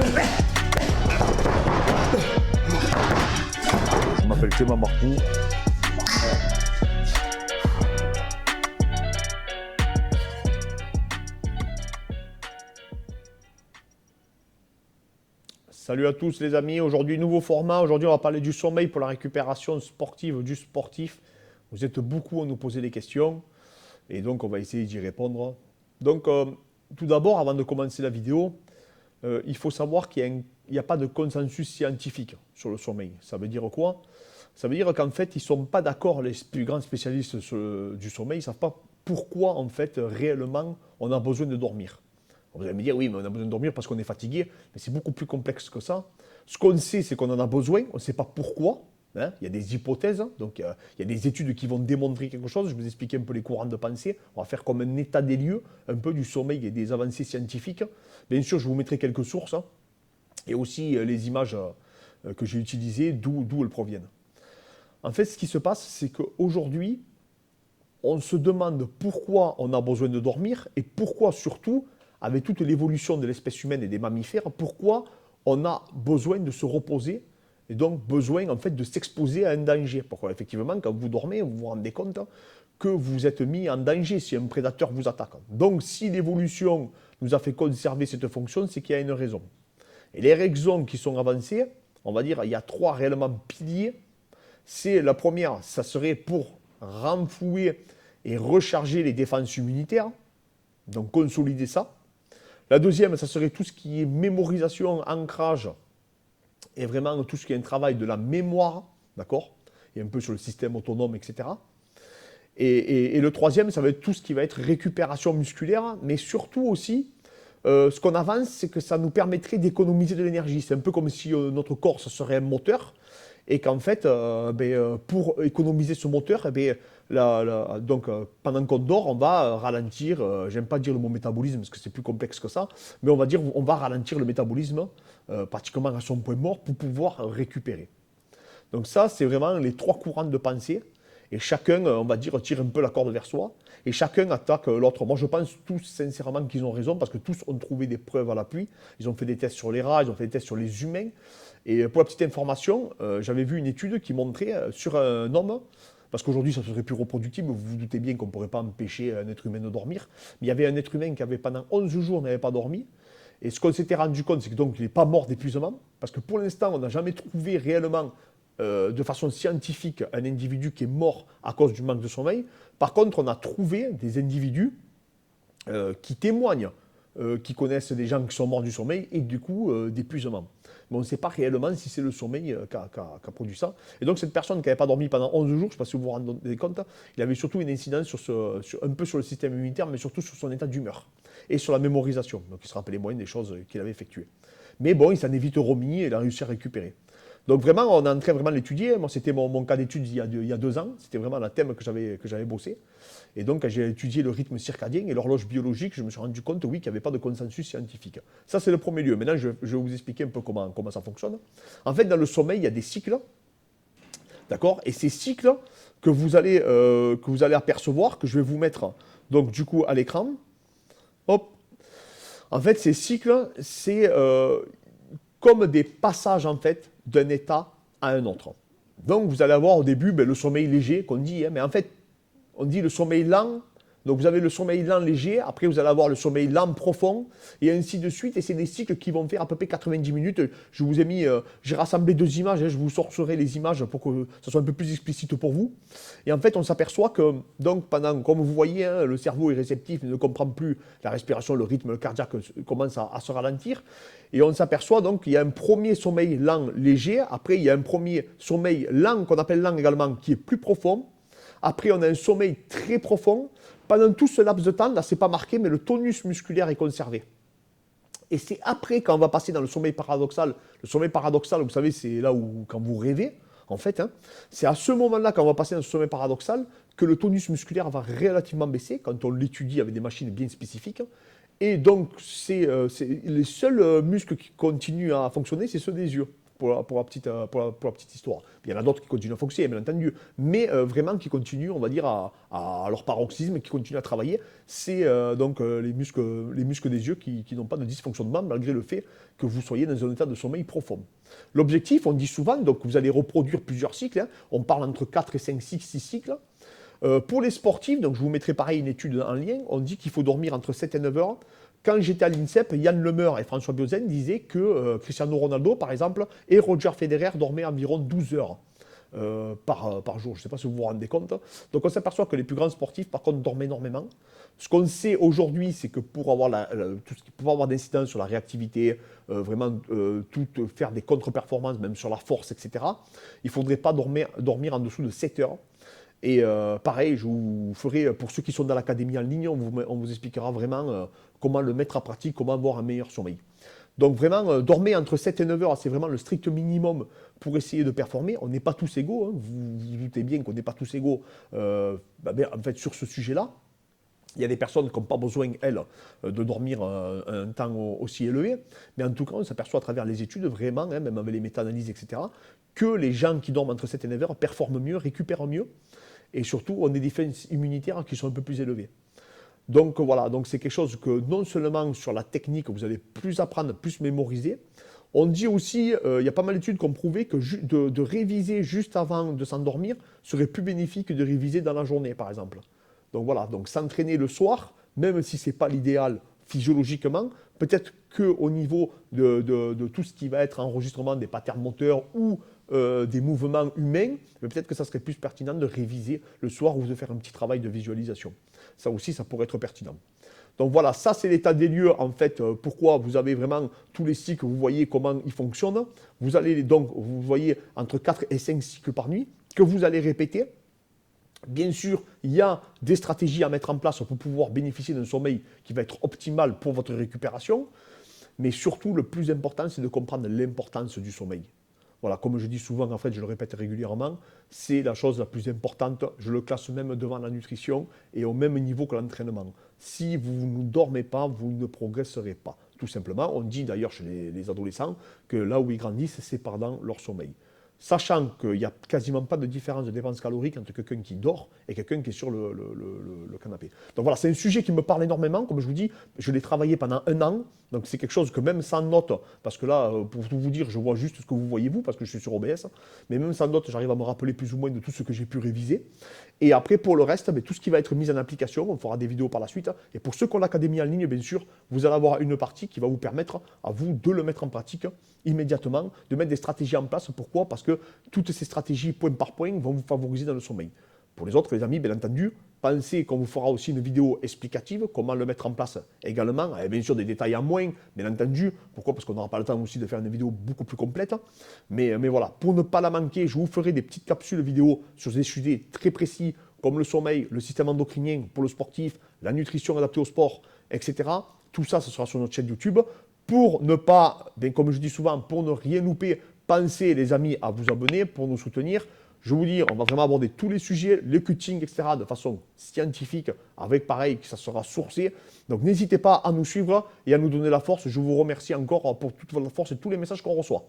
Je m'appelle Clément Marcoux. Salut à tous les amis, aujourd'hui nouveau format, aujourd'hui on va parler du sommeil pour la récupération sportive du sportif. Vous êtes beaucoup à nous poser des questions et donc on va essayer d'y répondre. Donc tout d'abord, avant de commencer la vidéo, il faut savoir qu'il n'y a pas de consensus scientifique sur le sommeil. Ça veut dire quoi? Ça veut dire qu'en fait ils ne sont pas d'accord, les plus grands spécialistes du sommeil, ils ne savent pas pourquoi en fait réellement on a besoin de dormir. Vous allez me dire, oui, mais on a besoin de dormir parce qu'on est fatigué. Mais c'est beaucoup plus complexe que ça. Ce qu'on sait, c'est qu'on en a besoin. On ne sait pas pourquoi. Hein. Il y a des hypothèses. Donc, il y a des études qui vont démontrer quelque chose. Je vais vous expliquer un peu les courants de pensée. On va faire comme un état des lieux, un peu du sommeil et des avancées scientifiques. Bien sûr, je vous mettrai quelques sources. Hein, et aussi les images que j'ai utilisées, d'où elles proviennent. En fait, ce qui se passe, c'est qu'aujourd'hui, on se demande pourquoi on a besoin de dormir et pourquoi surtout, avec toute l'évolution de l'espèce humaine et des mammifères, pourquoi on a besoin de se reposer et donc besoin en fait de s'exposer à un danger. Pourquoi effectivement, quand vous dormez, vous vous rendez compte que vous êtes mis en danger si un prédateur vous attaque. Donc si l'évolution nous a fait conserver cette fonction, c'est qu'il y a une raison. Et les raisons qui sont avancées, on va dire, il y a trois réellement piliers. C'est la première, ça serait pour renflouer et recharger les défenses immunitaires, donc consolider ça. La deuxième, ça serait tout ce qui est mémorisation, ancrage, et vraiment tout ce qui est un travail de la mémoire, d'accord? Et un peu sur le système autonome, etc. Et le troisième, ça va être tout ce qui va être récupération musculaire, mais surtout aussi, ce qu'on avance, c'est que ça nous permettrait d'économiser de l'énergie. C'est un peu comme si notre corps, ce serait un moteur, et qu'en fait, pour économiser ce moteur, donc, pendant qu'on dort, on va ralentir, j'aime pas dire le mot métabolisme parce que c'est plus complexe que ça, mais on va dire on va ralentir le métabolisme pratiquement à son point mort pour pouvoir récupérer. Donc ça, c'est vraiment les trois courants de pensée. Et chacun, on va dire, tire un peu la corde vers soi. Et chacun attaque l'autre. Moi, je pense tous sincèrement qu'ils ont raison parce que tous ont trouvé des preuves à l'appui. Ils ont fait des tests sur les rats, ils ont fait des tests sur les humains. Et pour la petite information, j'avais vu une étude qui montrait sur un homme, parce qu'aujourd'hui ça serait plus reproductible, vous vous doutez bien qu'on ne pourrait pas empêcher un être humain de dormir, mais il y avait un être humain qui avait pendant 11 jours n'avait pas dormi. Et ce qu'on s'était rendu compte, c'est que donc il n'est pas mort d'épuisement, parce que pour l'instant on n'a jamais trouvé réellement de façon scientifique un individu qui est mort à cause du manque de sommeil. Par contre, on a trouvé des individus qui témoignent, qui connaissent des gens qui sont morts du sommeil et du coup d'épuisement. Mais on ne sait pas réellement si c'est le sommeil qui a produit ça. Et donc cette personne qui n'avait pas dormi pendant 11 jours, je ne sais pas si vous vous rendez compte, il avait surtout une incidence un peu sur le système immunitaire, mais surtout sur son état d'humeur et sur la mémorisation. Donc il se rappelait moins des choses qu'il avait effectuées. Mais bon, il s'en est vite remis et il a réussi à récupérer. Donc vraiment, on est en train vraiment de l'étudier. Moi, c'était mon cas d'étude il y a 2 ans. C'était vraiment le thème que j'avais bossé. Et donc, quand j'ai étudié le rythme circadien et l'horloge biologique, je me suis rendu compte, oui, qu'il n'y avait pas de consensus scientifique. Ça, c'est le premier lieu. Maintenant, je vais vous expliquer un peu comment ça fonctionne. En fait, dans le sommeil, il y a des cycles. D'accord? Et ces cycles que vous allez apercevoir, que je vais vous mettre, donc, du coup, à l'écran. Hop. En fait, ces cycles, c'est comme des passages, en fait, d'un état à un autre. Donc, vous allez avoir au début le sommeil léger qu'on dit, hein, mais en fait, on dit le sommeil lent. Donc, vous avez le sommeil lent léger, après, vous allez avoir le sommeil lent profond, et ainsi de suite. Et c'est des cycles qui vont faire à peu près 90 minutes. Je vous ai mis, j'ai rassemblé 2 images, hein, je vous sortirai les images pour que ça soit un peu plus explicite pour vous. Et en fait, on s'aperçoit que, donc, comme vous voyez, hein, le cerveau est réceptif, il ne comprend plus la respiration, le rythme cardiaque commence à se ralentir. Et on s'aperçoit donc qu'il y a un premier sommeil lent léger, après il y a un premier sommeil lent, qu'on appelle lent également, qui est plus profond. Après, on a un sommeil très profond. Pendant tout ce laps de temps, là, ce n'est pas marqué, mais le tonus musculaire est conservé. Et c'est après, quand on va passer dans le sommeil paradoxal, vous savez, c'est là où, quand vous rêvez, en fait, hein, c'est à ce moment-là, quand on va passer dans ce sommeil paradoxal, que le tonus musculaire va relativement baisser, quand on l'étudie avec des machines bien spécifiques. Et donc, les seuls muscles qui continuent à fonctionner, c'est ceux des yeux. pour la petite histoire. Il y en a d'autres qui continuent à fonctionner, bien entendu, mais vraiment qui continuent, on va dire, à leur paroxysme, qui continuent à travailler. C'est donc les muscles des yeux qui n'ont pas de dysfonctionnement, malgré le fait que vous soyez dans un état de sommeil profond. L'objectif, on dit souvent, donc vous allez reproduire plusieurs cycles, hein, on parle entre 4 et 5, 6 cycles. Pour les sportifs, donc je vous mettrai pareil une étude en lien, on dit qu'il faut dormir entre 7 et 9 heures. Quand j'étais à l'INSEP, Yann Lemeur et François Biozen disaient que Cristiano Ronaldo, par exemple, et Roger Federer dormaient environ 12 heures par jour. Je ne sais pas si vous vous rendez compte. Donc on s'aperçoit que les plus grands sportifs, par contre, dorment énormément. Ce qu'on sait aujourd'hui, c'est que pour avoir, tout ce qui peut avoir d'incidence sur la réactivité, faire des contre-performances, même sur la force, etc., il ne faudrait pas dormir en dessous de 7 heures. Et pareil, je vous ferai, pour ceux qui sont dans l'académie en ligne, on vous expliquera vraiment comment le mettre en pratique, comment avoir un meilleur sommeil. Donc vraiment, dormir entre 7 et 9 heures, c'est vraiment le strict minimum pour essayer de performer. On n'est pas tous égaux, hein. Vous vous doutez bien qu'on n'est pas tous égaux en fait, sur ce sujet-là. Il y a des personnes qui n'ont pas besoin, elles, de dormir un temps aussi élevé. Mais en tout cas, on s'aperçoit à travers les études, vraiment, hein, même avec les méta-analyses, etc., que les gens qui dorment entre 7 et 9 heures performent mieux, récupèrent mieux. Et surtout, on a des défenses immunitaires qui sont un peu plus élevées. Donc voilà, donc c'est quelque chose que non seulement sur la technique, vous allez plus apprendre, plus mémoriser. On dit aussi, il y a pas mal d'études qui ont prouvé que de réviser juste avant de s'endormir serait plus bénéfique que de réviser dans la journée, par exemple. Donc voilà, donc s'entraîner le soir, même si ce n'est pas l'idéal physiologiquement, peut-être qu'au niveau de tout ce qui va être enregistrement des patterns moteurs ou des mouvements humains, mais peut-être que ça serait plus pertinent de réviser le soir ou de faire un petit travail de visualisation. Ça aussi, ça pourrait être pertinent. Donc voilà, ça c'est l'état des lieux en fait, pourquoi vous avez vraiment tous les cycles, vous voyez comment ils fonctionnent. Vous allez donc, vous voyez entre 4 et 5 cycles par nuit que vous allez répéter. Bien sûr, il y a des stratégies à mettre en place pour pouvoir bénéficier d'un sommeil qui va être optimal pour votre récupération. Mais surtout, le plus important, c'est de comprendre l'importance du sommeil. Voilà, comme je dis souvent, en fait, je le répète régulièrement, c'est la chose la plus importante. Je le classe même devant la nutrition et au même niveau que l'entraînement. Si vous ne dormez pas, vous ne progresserez pas. Tout simplement, on dit d'ailleurs chez les adolescents que là où ils grandissent, c'est pendant leur sommeil. Sachant qu'il n'y a quasiment pas de différence de dépense calorique entre quelqu'un qui dort et quelqu'un qui est sur le canapé. Donc voilà, c'est un sujet qui me parle énormément. Comme je vous dis, je l'ai travaillé pendant 1 an. Donc c'est quelque chose que même sans note, parce que là, pour tout vous dire, je vois juste ce que vous voyez vous, parce que je suis sur OBS, mais même sans note, j'arrive à me rappeler plus ou moins de tout ce que j'ai pu réviser. Et après, pour le reste, tout ce qui va être mis en application, on fera des vidéos par la suite. Et pour ceux qui ont l'académie en ligne, bien sûr, vous allez avoir une partie qui va vous permettre à vous de le mettre en pratique immédiatement, de mettre des stratégies en place. Pourquoi? Parce que toutes ces stratégies, point par point, vont vous favoriser dans le sommeil. Pour les autres, les amis, bien entendu, pensez qu'on vous fera aussi une vidéo explicative, comment le mettre en place également, avec bien sûr des détails en moins, bien entendu. Pourquoi? Parce qu'on n'aura pas le temps aussi de faire une vidéo beaucoup plus complète. Mais voilà, pour ne pas la manquer, je vous ferai des petites capsules vidéo sur des sujets très précis, comme le sommeil, le système endocrinien pour le sportif, la nutrition adaptée au sport, etc. Tout ça, ce sera sur notre chaîne YouTube. Pour ne pas, comme je dis souvent, pour ne rien louper, pensez les amis à vous abonner pour nous soutenir. Je vous dis, on va vraiment aborder tous les sujets, le cutting, etc. de façon scientifique, avec pareil, que ça sera sourcé. Donc n'hésitez pas à nous suivre et à nous donner la force. Je vous remercie encore pour toute votre force et tous les messages qu'on reçoit.